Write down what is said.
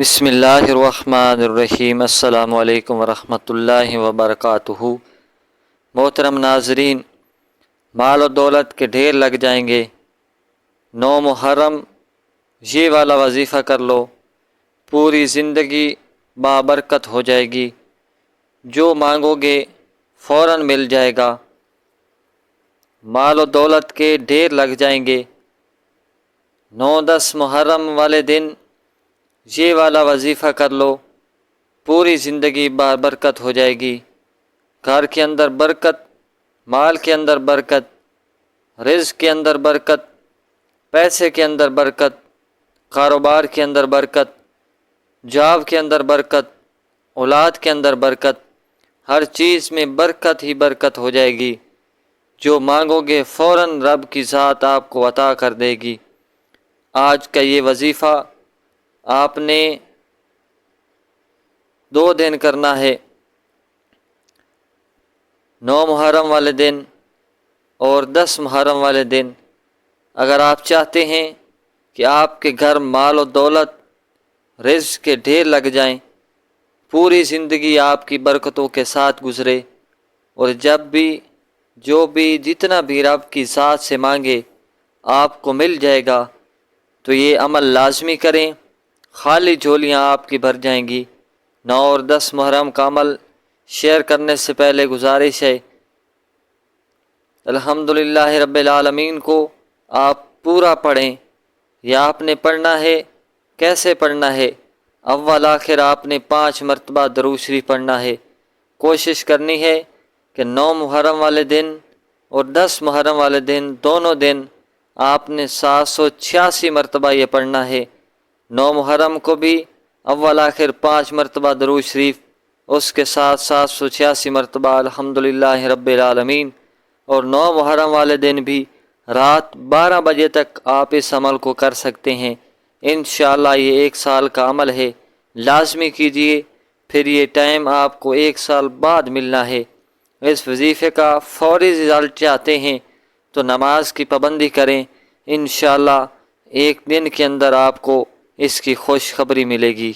بسم اللہ الرحمن الرحیم۔ السلام علیکم ورحمۃ اللہ وبرکاتہ۔ محترم ناظرین، مال و دولت کے ڈھیر لگ جائیں گے، 9 محرم یہ والا وظیفہ کر لو، پوری زندگی بابرکت ہو جائے گی، جو مانگو گے فوراً مل جائے گا۔ مال و دولت کے ڈھیر لگ جائیں گے، 9-10 محرم والے دن یہ والا وظیفہ کر لو، پوری زندگی بابرکت ہو جائے گی۔ گھر کے اندر برکت، مال کے اندر برکت، رزق کے اندر برکت، پیسے کے اندر برکت، کاروبار کے اندر برکت، جاب کے اندر برکت، اولاد کے اندر برکت، ہر چیز میں برکت ہی برکت ہو جائے گی۔ جو مانگو گے فوراً رب کی ذات آپ کو عطا کر دے گی۔ آج کا یہ وظیفہ آپ نے 2 دن کرنا ہے، 9 محرم والے دن اور 10 محرم والے دن۔ اگر آپ چاہتے ہیں کہ آپ کے گھر مال و دولت، رزق کے ڈھیر لگ جائیں، پوری زندگی آپ کی برکتوں کے ساتھ گزرے، اور جب بھی جو بھی جتنا بھی رب کی ذات سے مانگے آپ کو مل جائے گا، تو یہ عمل لازمی کریں، خالی جھولیاں آپ کی بھر جائیں گی۔ 9 اور 10 محرم کا عمل شیئر کرنے سے پہلے گزارش ہے، الحمدللہ رب العالمین کو آپ پورا پڑھیں۔ یا آپ نے پڑھنا ہے، کیسے پڑھنا ہے؟ اول آخر آپ نے 5 مرتبہ درود شریف پڑھنا ہے۔ کوشش کرنی ہے کہ 9 محرم والے دن اور 10 محرم والے دن، دونوں دن آپ نے 786 مرتبہ یہ پڑھنا ہے۔ 9 محرم کو بھی اول آخر 5 مرتبہ درود شریف، اس کے ساتھ 786 مرتبہ الحمدللہ رب العالمین، اور 9 محرم والے دن بھی رات 12 بجے تک آپ اس عمل کو کر سکتے ہیں۔ انشاءاللہ یہ 1 سال کا عمل ہے، لازمی کیجئے، پھر یہ ٹائم آپ کو 1 سال بعد ملنا ہے۔ اس وظیفے کا فوری رزلٹ چاہتے ہیں تو نماز کی پابندی کریں، انشاءاللہ 1 دن کے اندر آپ کو اس کی خوشخبری ملے گی۔